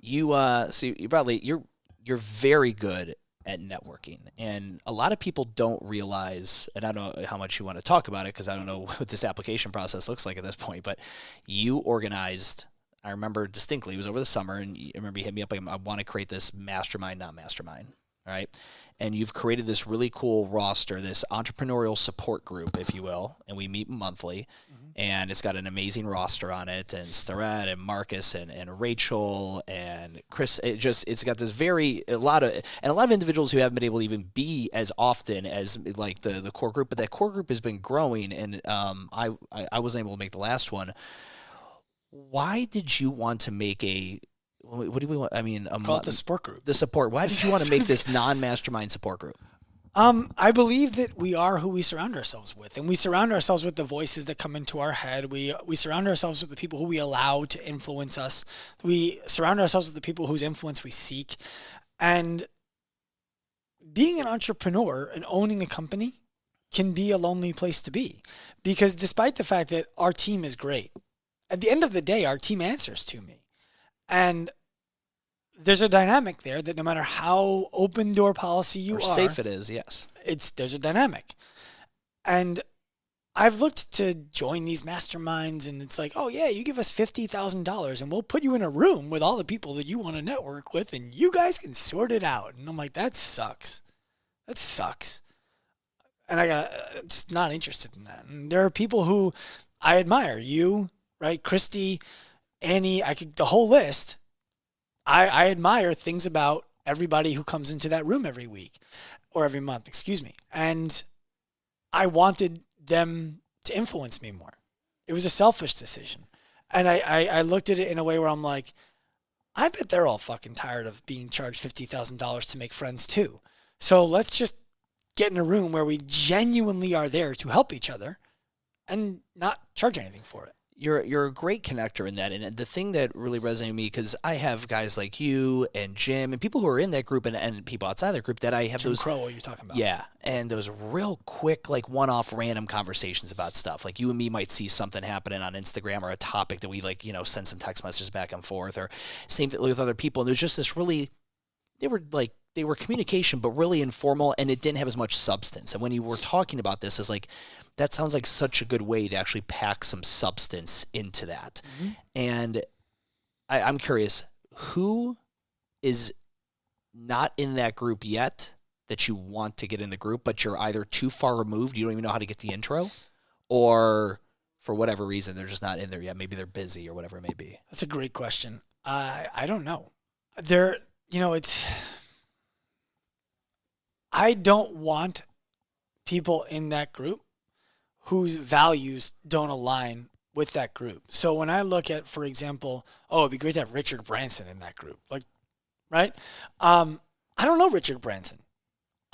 you're very good at networking, and a lot of people don't realize, and I don't know how much you want to talk about it because I don't know what this application process looks like at this point, but you organized. I remember distinctly, it was over the summer, and I remember you hit me up like, I want to create this mastermind, not mastermind, all right? And you've created this really cool roster, this entrepreneurial support group, if you will, and we meet monthly, and it's got an amazing roster on it, and Starrett and Marcus and Rachel and Chris. It's got this a lot of individuals who haven't been able to even be as often as like the core group, but that core group has been growing, and I wasn't able to make the last one. Why did you want to make what do we want? I mean, call it the support group. The support. Why did you want to make this non-mastermind support group? I believe that we are who we surround ourselves with, and we surround ourselves with the voices that come into our head. We surround ourselves with the people who we allow to influence us. We surround ourselves with the people whose influence we seek. And being an entrepreneur and owning a company can be a lonely place to be, because despite the fact that our team is great, at the end of the day, our team answers to me. And there's a dynamic there that no matter how open door policy you are, safe it is, yes. There's a dynamic. And I've looked to join these masterminds, and it's like, oh yeah, you give us $50,000 and we'll put you in a room with all the people that you want to network with, and you guys can sort it out. And I'm like, that sucks. That sucks. And I got just not interested in that. And there are people who I admire. You, right? Christy, Annie, the whole list. I admire things about everybody who comes into that room every week or every month, excuse me. And I wanted them to influence me more. It was a selfish decision. And I looked at it in a way where I'm like, I bet they're all fucking tired of being charged $50,000 to make friends too. So let's just get in a room where we genuinely are there to help each other and not charge anything for it. You're a great connector in that, and the thing that really resonated with me, because I have guys like you and Jim and people who are in that group and people outside that group that I have Jim Crow, what you're talking about. Yeah, and those real quick, like one-off random conversations about stuff. Like you and me might see something happening on Instagram or a topic that we send some text messages back and forth, or same thing with other people. And there's just this really, they were communication, but really informal, and it didn't have as much substance. And when you were talking about this, it's like, that sounds like such a good way to actually pack some substance into that. Mm-hmm. And I'm curious, who is not in that group yet that you want to get in the group, but you're either too far removed, you don't even know how to get the intro, or for whatever reason, they're just not in there yet. Maybe they're busy or whatever it may be. That's a great question. I don't know. I don't want people in that group whose values don't align with that group. So when I look at, for example, it'd be great to have Richard Branson in that group. Right? I don't know Richard Branson.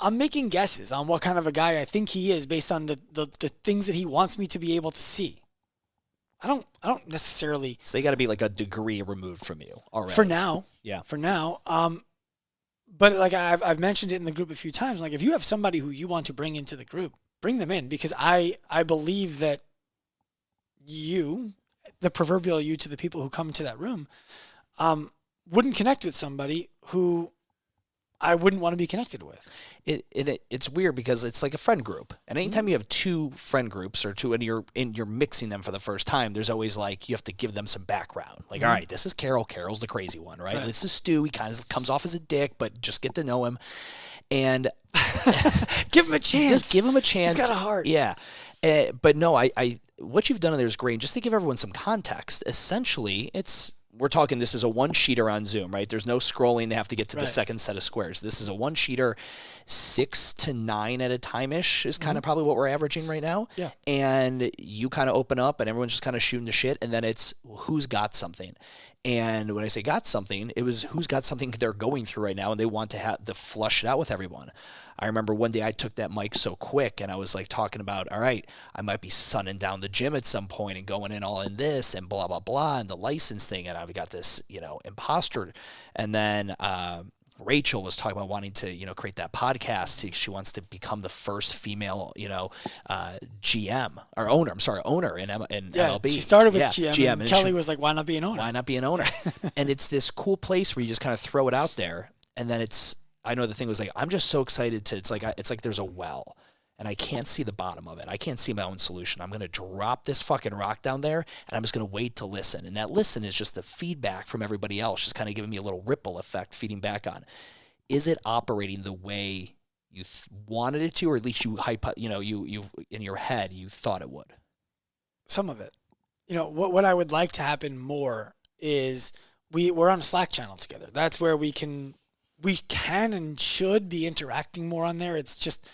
I'm making guesses on what kind of a guy I think he is based on the things that he wants me to be able to see. I don't necessarily. So they got to be like a degree removed from you already. For now. Yeah. For now. But like I've mentioned it in the group a few times, like if you have somebody who you want to bring into the group, bring them in, because I believe that you, the proverbial you to the people who come into that room, wouldn't connect with somebody who I wouldn't want to be connected with. It's weird because it's like a friend group, and anytime you have two friend groups or two, and you're mixing them for the first time, there's always like you have to give them some background. Like, all right, this is Carol. Carol's the crazy one, right? This is Stu. He kind of comes off as a dick, but just get to know him, and give him a chance. Just give him a chance. He's got a heart. Yeah, but no, I what you've done in there is great. Just to give everyone some context, essentially, we're talking, this is a one-sheeter on Zoom, right? There's no scrolling to have to get to the second set of squares. This is a one-sheeter, 6 to 9 at a time-ish is kind of probably what we're averaging right now. Yeah. And you kind of open up, and everyone's just kind of shooting the shit, and then it's who's got something. And when I say got something, it was who's got something they're going through right now, and they want to flush it out with everyone. I remember one day I took that mic so quick, and I was like talking about, all right, I might be sunning down the gym at some point and going in all in this and blah, blah, blah, and the license thing, and I've got this, imposter. And then Rachel was talking about wanting to, create that podcast. She wants to become the first female, GM or owner. I'm sorry, owner in MLB. She started with GM, and and Kelly was like, "Why not be an owner? Why not be an owner?" And it's this cool place where you just kind of throw it out there, and then I know the thing was like, I'm just so excited to. It's like there's a well, and I can't see the bottom of it. I can't see my own solution. I'm gonna drop this fucking rock down there, and I'm just gonna wait to listen. And that listen is just the feedback from everybody else, just kind of giving me a little ripple effect, feeding back on. Is it operating the way you wanted it to, or at least you you in your head you thought it would? Some of it. What I would like to happen more is we're on a Slack channel together. That's where we can and should be interacting more on there. It's just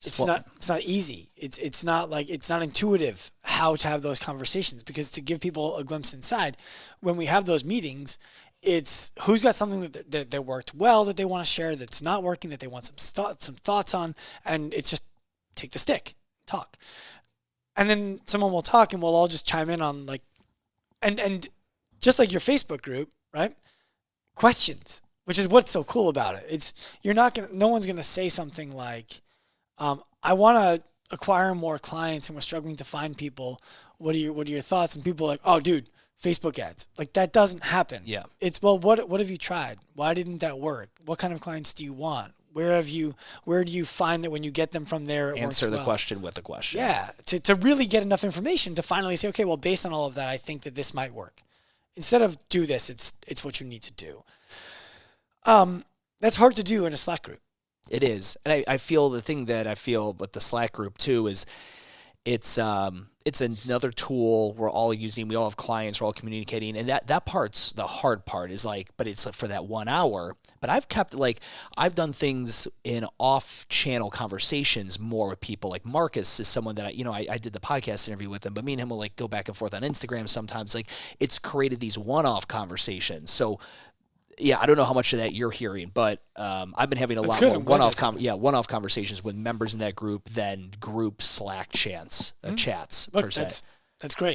it's not easy. It's not intuitive how to have those conversations, because to give people a glimpse inside, when we have those meetings, it's who's got something that worked well that they want to share, that's not working, that they want some thoughts on, and it's just take the stick, talk. And then someone will talk and we'll all just chime in on and just like your Facebook group, right? Questions, which is what's so cool about it. It's no one's going to say something like, I want to acquire more clients and we're struggling to find people. What are your thoughts? And people are like, oh dude, Facebook ads. Like, that doesn't happen. Yeah. It's, well, what have you tried? Why didn't that work? What kind of clients do you want? Where do you find that when you get them from there, it Answer works the question with a question. Yeah. To really get enough information to finally say, okay, well, based on all of that, I think that this might work. Instead of do this, it's what you need to do. That's hard to do in a Slack group. It is. And I feel the thing that I feel with the Slack group too is it's another tool we're all using. We all have clients, we're all communicating, and that part's the hard part, is but it's for that 1 hour. But I've done things in off-channel conversations more with people. Like Marcus is someone that I did the podcast interview with him, but me and him will go back and forth on Instagram sometimes. It's created these one-off conversations. So yeah, I don't know how much of that you're hearing, but I've been having a lot more one-off conversations with members in that group than group Slack chats per se. That's great.